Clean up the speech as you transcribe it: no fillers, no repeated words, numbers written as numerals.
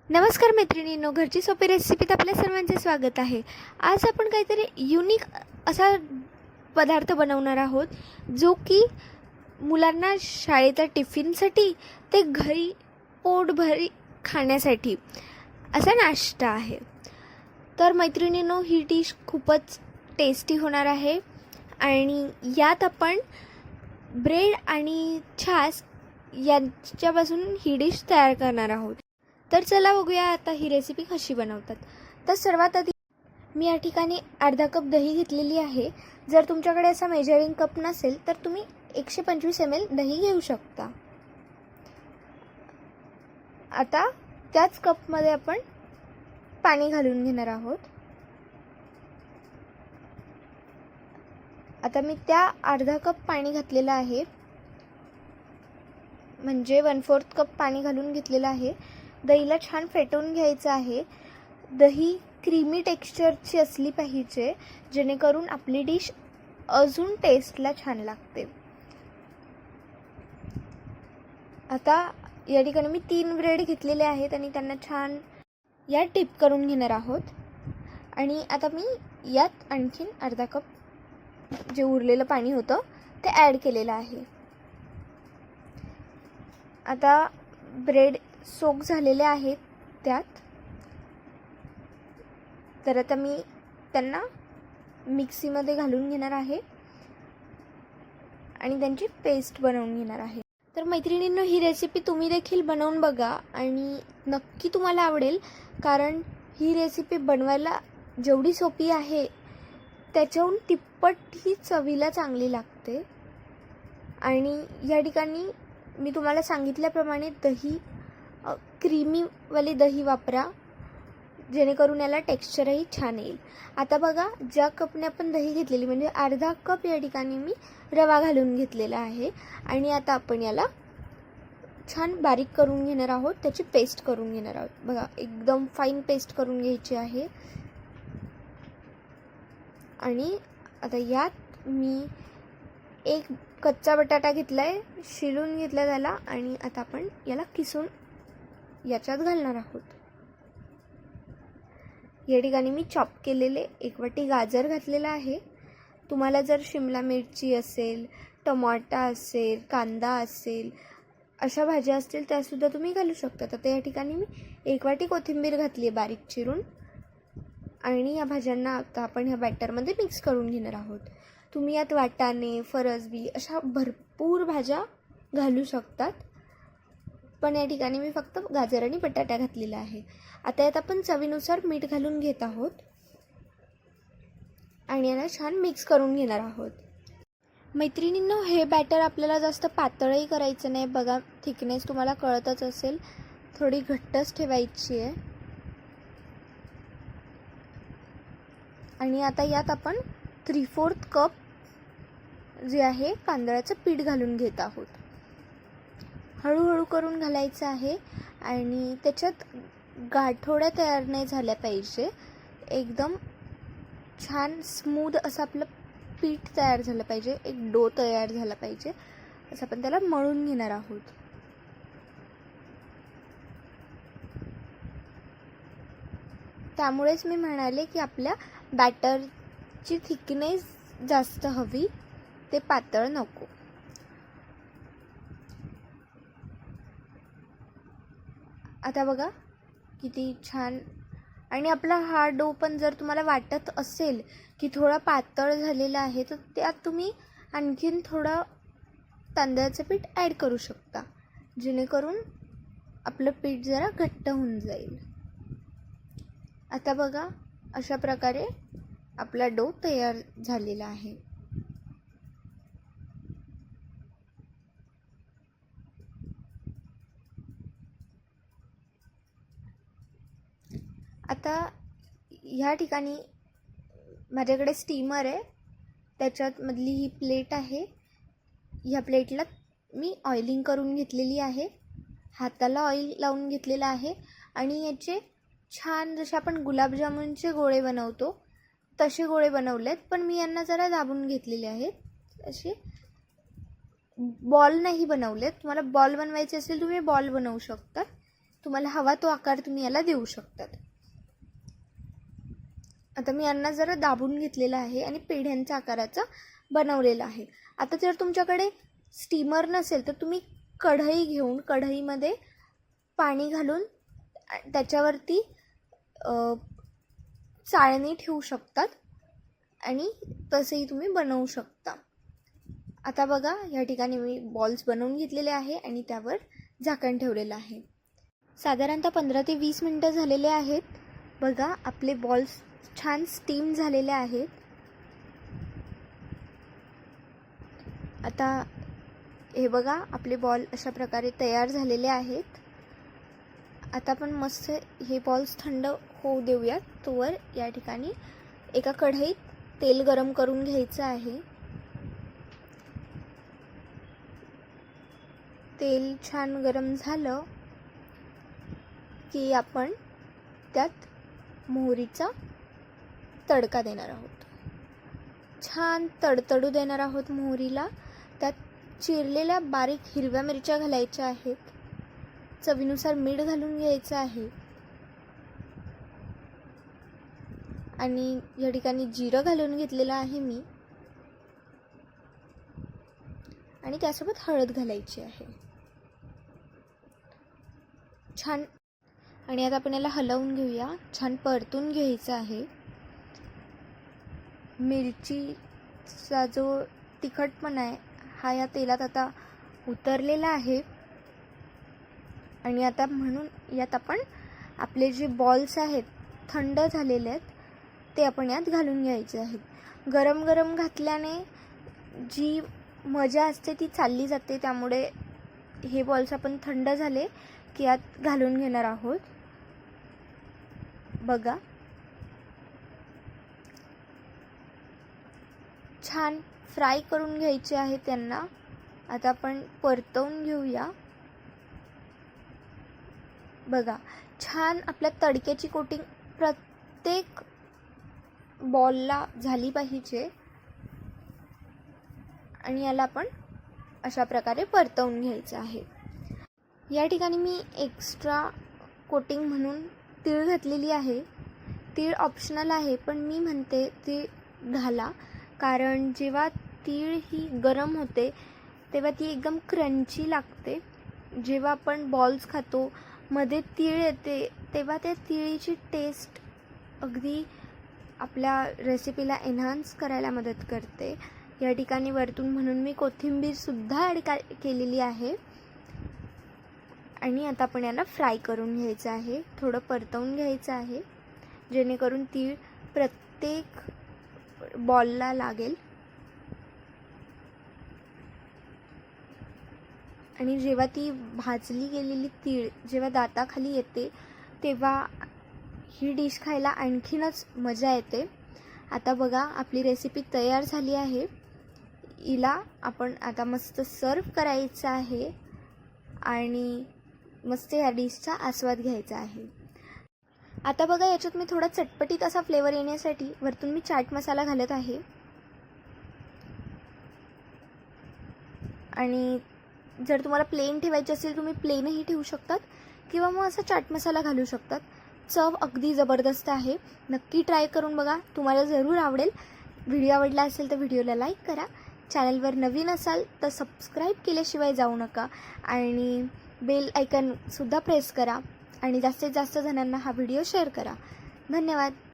नमस्कार मैत्रिणींनो, घरची सोपी रेसिपीत आपल्या सर्वांचे स्वागत आहे. आज आपण काहीतरी युनिक असा पदार्थ बनवणार आहोत, जो की मुलांना शाळेच्या टिफिनसाठी ते घरी पोटभरी खाण्यासाठी असा नाश्ता आहे. तर मैत्रिणींनो, ही डिश खूपच टेस्टी होणार आहे आणि यात आपण ब्रेड आणि छास यांच्यापासून ही डिश तयार करणार आहोत. तर चला बघूया आता ही रेसिपी कशी बनवतात. तर सर्वात आधी मी या ठिकाणी अर्धा कप दही घेतलेली आहे. जर तुमच्याकडे असा मेजरिंग कप नसेल तर तुम्ही 125 ml दही घेऊ शकता. आता त्याच कपमध्ये आपण पाणी घालून घेणार आहोत. आता मी त्या अर्धा कप पाणी घातलेलं आहे, म्हणजे 1/4 कप पाणी घालून घेतलेलं आहे. दहीला छान फेटून घ्यायचं आहे. दही क्रीमी टेक्स्चरची असली पाहिजे, जेणेकरून आपली डिश अजून टेस्टला छान लागते. आता या ठिकाणी मी 3 ब्रेड घेतलेले आहेत आणि त्यांना छान यात डिप करून घेणार आहोत. आणि आता मी यात आणखीन अर्धा कप जे उरलेलं पाणी होतं ते ॲड केलेलं आहे. आता ब्रेड सोक झालेले आहेत त्यात. तर आता मी त्यांना मिक्सीमध्ये घालून घेणार आहे आणि त्यांची पेस्ट बनवून घेणार आहे. तर मैत्रिणींनो, ही रेसिपी तुम्ही देखील बनवून बघा आणि नक्की तुम्हाला आवडेल, कारण ही रेसिपी बनवायला जेवढी सोपी आहे त्याच्याहून तिप्पट ही चवीला चांगली लागते. आणि या ठिकाणी मी तुम्हाला सांगितल्याप्रमाणे दही क्रीमीवाली दही वापरा, जेणेकरून याला टेक्स्चरही छान येईल. आता बघा, ज्या कपने आपण दही घेतलेली म्हणजे अर्धा कप या ठिकाणी मी रवा घालून घेतलेला आहे. आणि आता आपण याला छान बारीक करून घेणार आहोत, त्याची पेस्ट करून घेणार आहोत. बघा, एकदम फाईन पेस्ट करून घ्यायची आहे. आणि आता यात मी एक कच्चा बटाटा घेतला आहे, शिलून घेतला त्याला, आणि आता आपण याला किसून याच्यात घालणार आहोत. या ठिकाणी मी चॉप केलेले 1 वाटी गाजर घातलेला आहे. तुम्हाला जर शिमला मिरची असेल, टमाटा असेल, कांदा असेल, अशा भाज्या असतील त्यासुद्धा तुम्ही घालू शकता. तर या ठिकाणी मी 1 वाटी कोथिंबीर घातली आहे बारीक चिरून. आणि या भाज्यांना आता आपण ह्या बॅटरमध्ये मिक्स करून घेणार आहोत. तुम्ही यात वाटाणे, फरसबी अशा भरपूर भाज्या घालू शकतात, पण या ठिकाणी मी फक्त गाजर आणि बटाटा घातलेला आहे. आता यात आपण चवीनुसार मीठ घालून घेत आहोत आणि याला छान मिक्स करून घेणार आहोत. मैत्रिणींनो, हे बॅटर आपल्याला जास्त पातळही करायचं नाही. बघा, थिकनेस तुम्हाला कळतच असेल, थोडी घट्टच ठेवायची आहे. आणि आता यात आपण 3/4 कप जे आहे तांदळाचं पीठ घालून घेत आहोत. हळूहळू करून घालायचं आहे आणि त्याच्यात गाठोड्या तयार नाही झाल्या पाहिजे. एकदम छान स्मूथ असं आपलं पीठ तयार झालं पाहिजे, एक डो तयार झाला पाहिजे. असं आपण त्याला मळून घेणार आहोत. त्यामुळेच मी म्हणाले की आपल्या बॅटरची थिकनेस जास्त हवी, ते पातळ नको. आता बघा किती छान. आणि आपला हा डो पण जर तुम्हाला वाटत असेल की थोडा पातळ झालेला आहे, तर त्यात तुम्ही आणखीन थोडं तांदळाचं पीठ ॲड करू शकता, जेणेकरून आपलं पीठ जरा घट्ट होऊन जाईल. आता बघा, अशा प्रकारे आपला डो तयार झालेला आहे. आता ह्या ठिकाणी माझ्याकडे स्टीमर आहे, त्याच्यात मधली ही प्लेट आहे. ह्या प्लेटला मी ऑइलिंग करून घेतलेली आहे, हाताला ऑइल लावून घेतलेलं आहे. आणि याचे छान जसे आपण गुलाबजामुनचे गोळे बनवतो तसे गोळे बनवलेत, पण मी यांना जरा दाबून घेतलेले आहेत. असे बॉल नाही बनवलेत. तुम्हाला बॉल बनवायचे असेल तुम्ही बॉल बनवू शकता. तुम्हाला हवा तो आकार तुम्ही याला देऊ शकतात. आता मी यांना जरा दाबून घेतलेला आहे आणि पेढ्यांच्या आकाराचा बनवलेला आहे. आता जर तुमच्याकडे स्टीमर नसेल तर तुम्ही कढई घेऊन कढईमध्ये पाणी घालून त्याच्यावरती चाळणी ठेवू शकतात आणि तसेही तुम्ही बनवू शकता. आता बघा, या ठिकाणी मी बॉल्स बनवून घेतलेले आहे आणि त्यावर झाकण ठेवलेलं आहे. साधारणतः 15 ते 20 मिनटं झालेले आहेत. बघा, आपले बॉल्स छान स्टीम झालेले आहेत. आता हे बघा, आपले बॉल अशा प्रकारे तयार झालेले आहेत. आता आपण मस्त हे बॉल्स थंड होऊ देऊयात. तोवर या ठिकाणी एका कढईत तेल गरम करून घ्यायचं आहे. तेल छान गरम झालं की आपण त्यात मोहरीचा तडका देणार आहोत. छान तडतडू देणार आहोत मोहरीला. त्यात चिरलेल्या बारीक हिरव्या मिरच्या घालायच्या आहेत. चवीनुसार मीठ घालून घ्यायचं आहे आणि या ठिकाणी जिरं घालून घेतलेलं आहे मी आणि त्यासोबत हळद घालायची आहे. छान. आणि आता आपण याला हलवून घेऊया. छान परतून घ्यायचं आहे. मिरचीचा जो तिखटपणा आहे हा या तेलात आता उतरलेला आहे आणि आता म्हणून यात आपण आपले जे बॉल्स आहेत थंड झालेले आहेत ते आपण यात घालून घ्यायचे आहेत. गरम गरम घातल्याने जी मजा असते ती चालली जाते. त्यामुळे हे बॉल्स आपण थंड झाले की यात घालून घेणार आहोत. बघा, छान फ्राय करून घ्यायचे आहे त्यांना. आता आपण परतवून घेऊया. बघा, छान आपल्या तडक्याची कोटिंग प्रत्येक बॉलला झाली पाहिजे आणि याला आपण अशा प्रकारे परतवून घ्यायचं आहे. या ठिकाणी मी एक्स्ट्रा कोटिंग म्हणून तीळ घातलेली आहे. तीळ ऑप्शनल आहे, पण मी म्हणते ती घाला, कारण जेव्हा तीळ ही गरम होते तेव्हा ती एकदम क्रंची लागते. जेव्हा आपण बॉल्स खातो मध्ये तीळ येते तेव्हा त्या तिळीची टेस्ट अगदी आपल्या रेसिपीला एन्हान्स करायला मदत करते. या ठिकाणी वरतून म्हणून मी कोथिंबीरसुद्धा ॲड केलेली आहे. आणि आता आपण याला फ्राय करून घ्यायचं आहे. थोडं परतवून घ्यायचं आहे जेणेकरून तीळ प्रत्येक बॉलला लागेल. आणि जेव्हा ती भाजली गेलेली तीळ जेव्हा दाताखाली येते तेव्हा ही डिश खायला आणखीनच मजा येते. आता बघा, आपली रेसिपी तयार झाली आहे. हिला आपण आता मस्त सर्व करायचं आहे आणि मस्त या डिशचा आस्वाद घ्यायचा आहे. आता बघा, याच्यात मी थोडा चटपटीत असा फ्लेवर येण्यासाठी वरतून मी चाट मसाला घालत आहे. आणि जर तुम्हाला प्लेन ठेवायची असेल तुम्ही प्लेनही ठेवू शकतात किंवा मग असा चाट मसाला घालू शकतात. चव अगदी जबरदस्त आहे. नक्की ट्राय करून बघा, तुम्हाला जरूर आवडेल. व्हिडिओ आवडला असेल तर व्हिडिओला लाईक करा. चॅनलवर नवीन असाल तर सबस्क्राईब केल्याशिवाय जाऊ नका आणि बेल आयकॉनसुद्धा प्रेस करा आणि जास्तीत जास्त जणांना हा व्हिडिओ शेअर करा. धन्यवाद.